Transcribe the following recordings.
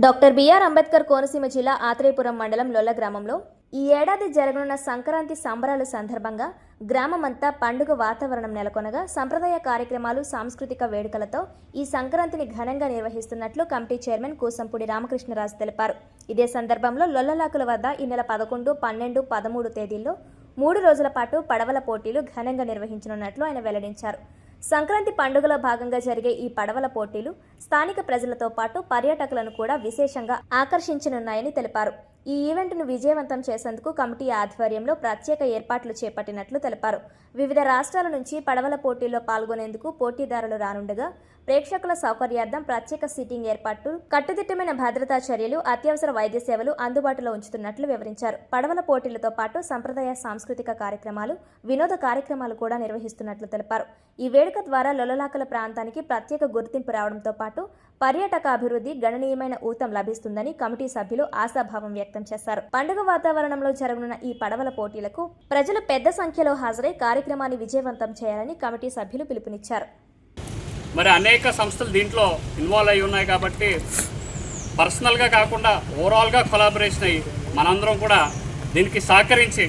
Doctor BR Ambedkar Konaseema జిల్లా ఆత్రేయపురం మండలం లొల్ల గ్రామంలో ఈ ఏడాది జరగనున్న సంక్రాంతి సంబరాల సందర్భంగా గ్రామమంతా పండుగ వాతావరణం నెలకొనగా సంప్రదాయ కార్యక్రమాలు సాంస్కృతిక వేడుకలతో ఈ సంక్రాంతిని ఘనంగా నిర్వహిస్తున్నట్లు కమిటీ చైర్మన్ కూసంపూడి రామకృష్ణరాజు తెలిపారు. ఇదే సందర్భంలో లొల్లలాకుల వద్ద ఈ నెల 11, 12, 13 తేదీల్లో 3 రోజుల పాటు పడవల పోటీలు ఘనంగా నిర్వహించనున్నట్లు ఆయన వెల్లడించారు. సంక్రాంతి పండుగలో భాగంగా జరిగే ఈ పడవల పోటీలు స్థానిక ప్రజలతో పాటు పర్యాటకులను కూడా విశేషంగా ఆకర్షించనున్నాయని తెలిపారు. ఈ ఈవెంట్ను విజయవంతం చేసేందుకు కమిటీ ఆధ్వర్యంలో ప్రత్యేక ఏర్పాట్లు చేపట్టినట్లు తెలిపారు. వివిధ రాష్ట్రాల నుంచి పడవల పోటీల్లో పాల్గొనేందుకు పోటీదారులు రానుండగా ప్రేక్షకుల సౌకర్యార్థం ప్రత్యేక సీటింగ్ ఏర్పాట్లు, కట్టుదిట్టమైన భద్రతా చర్యలు, అత్యవసర వైద్య సేవలు అందుబాటులో ఉంచుతున్నట్లు వివరించారు. పడవల పోటీలతో పాటు సంప్రదాయ సాంస్కృతిక కార్యక్రమాలు, వినోద కార్యక్రమాలు కూడా నిర్వహిస్తున్నట్లు తెలిపారు. ఈ వేడుక ద్వారా లొల్లలాకల ప్రాంతానికి ప్రత్యేక గుర్తింపు రావడంతో పాటు పర్యాటక అభివృద్ధి గణనీయమైన ఊతం లభిస్తుందని కమిటీ సభ్యులు ఆశాభావం వ్యక్తం చేశారు. పండుగ వాతావరణంలో జరగనున్న ఈ పడవల పోటీలకు ప్రజలు పెద్ద సంఖ్యలో హాజరై కార్యక్రమాన్ని విజయవంతం చేయాలని కమిటీ సభ్యులు పిలుపునిచ్చారు. మరి అనేక సంస్థలు దీంట్లో ఇన్వాల్వ్ అయి ఉన్నాయి కాబట్టి పర్సనల్గా కాకుండా ఓవరాల్గా కొలాబరేషన్ అయ్యి మనందరం కూడా దీనికి సహకరించి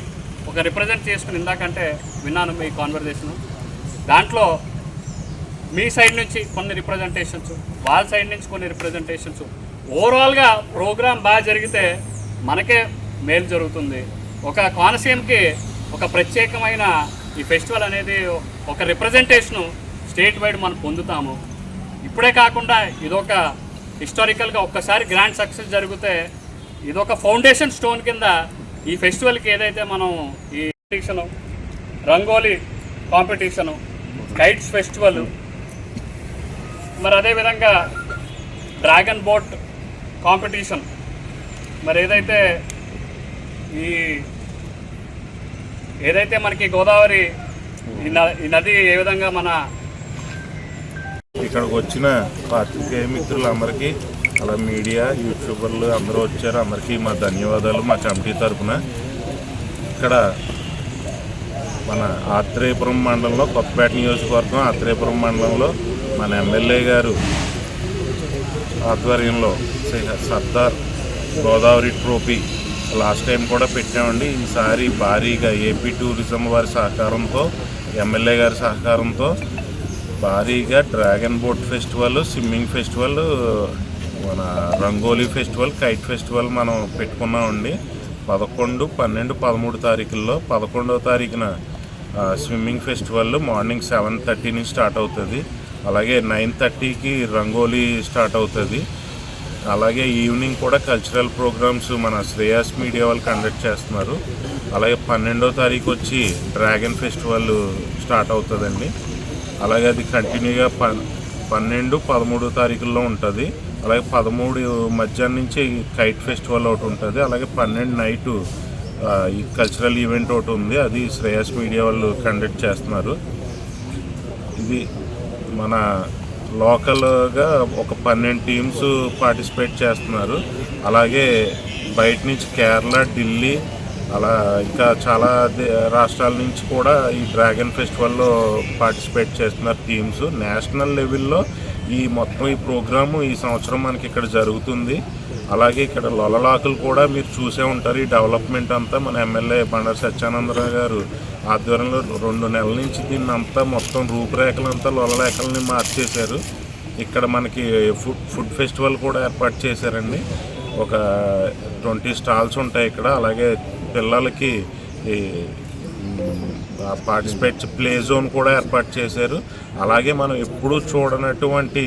ఒక రిప్రజెంట్ చేసుకుని ఇందాకంటే విన్నాను మీ కాన్వర్జేషను. దాంట్లో మీ సైడ్ నుంచి కొన్ని రిప్రజెంటేషన్స్, వాళ్ళ సైడ్ నుంచి కొన్ని రిప్రజెంటేషన్స్, ఓవరాల్గా ప్రోగ్రామ్ బాగా జరిగితే మనకే మేలు జరుగుతుంది. ఒక కోనసీమకి ఒక ప్రత్యేకమైన ఈ ఫెస్టివల్ అనేది ఒక రిప్రజెంటేషను స్టేట్ వైడ్ మనం పొందుతాము. ఇప్పుడే కాకుండా ఇదొక హిస్టారికల్గా ఒక్కసారి గ్రాండ్ సక్సెస్ జరిగితే ఇదొక ఫౌండేషన్ స్టోన్ కింద ఈ ఫెస్టివల్కి ఏదైతే మనం ఈ competition, rangoli competition, kites festival, మరి అదేవిధంగా డ్రాగన్ బోట్ కాంపిటీషన్, మరి ఏదైతే మనకి గోదావరి ఈ నది ఏ విధంగా మన ఇక్కడికి వచ్చిన పాత్రికేయ మిత్రులందరికీ, అలా మీడియా, యూట్యూబర్లు అందరూ వచ్చారు. అందరికీ మా ధన్యవాదాలు మా కమిటీ తరఫున. ఇక్కడ మన ఆత్రేయపురం మండలంలో, కొత్తపేట నియోజకవర్గం ఆత్రేయపురం మండలంలో మన ఎమ్మెల్యే గారు ఆధ్వర్యంలో Sardar Godavari trophy last time కూడా పెట్టామండి. ఈసారి భారీగా ఏపీ టూరిజం వారి సహకారంతో, ఎమ్మెల్యే గారి సహకారంతో భారీగా dragon boat festival, swimming festival, మన రంగోలీ ఫెస్టివల్, కైట్ ఫెస్టివల్ మనం పెట్టుకున్నామండి. 11, 12, 13 తారీఖుల్లో 11వ తారీఖున స్విమ్మింగ్ ఫెస్టివల్ మార్నింగ్ 7:30 నుంచి స్టార్ట్ అవుతుంది. అలాగే 9:30కి రంగోలీ స్టార్ట్ అవుతుంది. అలాగే ఈవినింగ్ కూడా కల్చరల్ ప్రోగ్రామ్స్ మన శ్రేయాస్ మీడియా వాళ్ళు కండక్ట్ చేస్తున్నారు. అలాగే 12వ తారీఖు వచ్చి డ్రాగన్ ఫెస్టివల్ స్టార్ట్ అవుతుందండి. అలాగే అది కంటిన్యూగా 12, 13 తారీఖుల్లో ఉంటుంది. అలాగే 13 మధ్యాహ్నం నుంచి కైట్ ఫెస్టివల్ ఒకటి ఉంటుంది. అలాగే 12 నైటు ఈ కల్చరల్ ఈవెంట్ ఒకటి ఉంది, అది శ్రేయాస్ మీడియా వాళ్ళు కండక్ట్ చేస్తున్నారు. ఇది మన లోకల్గా ఒక 12 టీమ్స్ పార్టిసిపేట్ చేస్తున్నారు. అలాగే బయట నుంచి కేరళ, ఢిల్లీ, అలా ఇంకా చాలా రాష్ట్రాల నుంచి కూడా ఈ డ్రాగన్ ఫెస్టివల్లో పార్టిసిపేట్ చేస్తున్నారు టీమ్స్. నేషనల్ లెవెల్లో ఈ మొత్తం ఈ ప్రోగ్రాము ఈ సంవత్సరం మనకి ఇక్కడ జరుగుతుంది. అలాగే ఇక్కడ లొల్లలాకులు కూడా మీరు చూసే ఉంటారు. ఈ డెవలప్మెంట్ అంతా మన ఎమ్మెల్యే బండారు సత్యానందరావు గారు ఆధ్వర్యంలో 2 నెలల నుంచి దీన్ని అంతా మొత్తం రూపురేఖలంతా లొల్లలేఖల్ని మార్చేశారు. ఇక్కడ మనకి ఫుడ్ ఫెస్టివల్ కూడా ఏర్పాటు చేశారండి. ఒక 20 స్టాల్స్ ఉంటాయి ఇక్కడ. అలాగే పిల్లలకి ఈ పార్టిసిపేట్ ప్లే జోన్ కూడా ఏర్పాటు చేశారు. అలాగే మనం ఎప్పుడూ చూడనటువంటి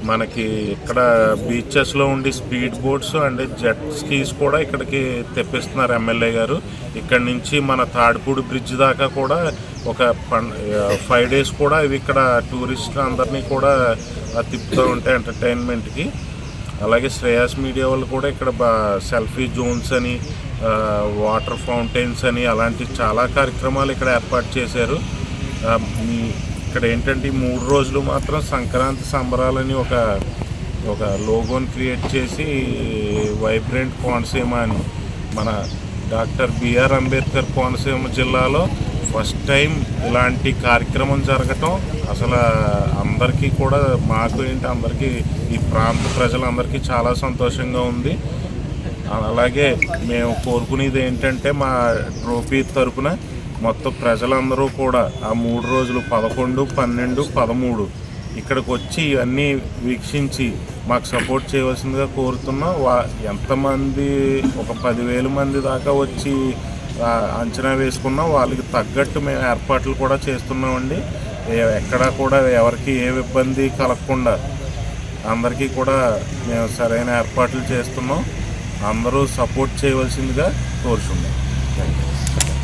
మనకి ఇక్కడ బీచెస్లో ఉండి speed boats and jet skis కూడా ఇక్కడికి తెప్పిస్తున్నారు ఎమ్మెల్యే గారు. ఇక్కడ నుంచి మన తాడిపూడి బ్రిడ్జ్ దాకా కూడా ఒక 5 days కూడా ఇవి ఇక్కడ టూరిస్టులు అందరినీ కూడా తిప్పుతూ ఉంటాయి ఎంటర్టైన్మెంట్కి. అలాగే శ్రేయాస్ మీడియా వాళ్ళు కూడా ఇక్కడ సెల్ఫీ జోన్స్ అని, వాటర్ ఫౌంటైన్స్ అని అలాంటి చాలా కార్యక్రమాలు ఇక్కడ ఏర్పాటు చేశారు. ఇక్కడ ఏంటంటే 3 రోజులు మాత్రం సంక్రాంతి సంబరాలని ఒక లోగోని క్రియేట్ చేసి వైబ్రెంట్ కోనసీమ అని మన డాక్టర్ బిఆర్ అంబేద్కర్ కోనసీమ జిల్లాలో ఫస్ట్ టైం ఇలాంటి కార్యక్రమం జరగటం అసలు అందరికీ కూడా మాకు ఏంటి అందరికీ ఈ ప్రాంత ప్రజలందరికీ చాలా సంతోషంగా ఉంది. అలాగే మేము కోరుకునేది ఏంటంటే మా ట్రోఫీ తరపున మొత్తం ప్రజలందరూ కూడా ఆ 3 రోజులు 11, 12, 13 ఇక్కడికి వచ్చి అన్నీ వీక్షించి మాకు సపోర్ట్ చేయవలసిందిగా కోరుతున్నాం. ఎంతమంది ఒక 10,000 మంది దాకా వచ్చి అంచనా వేసుకున్నాం. వాళ్ళకి తగ్గట్టు మేము ఏర్పాట్లు కూడా చేస్తున్నామండి. ఎక్కడా కూడా ఎవరికి ఏ ఇబ్బంది కలగకుండా అందరికీ కూడా మేము సరైన ఏర్పాట్లు చేస్తున్నాం. అందరూ సపోర్ట్ చేయవలసిందిగా కోరుతున్నాం.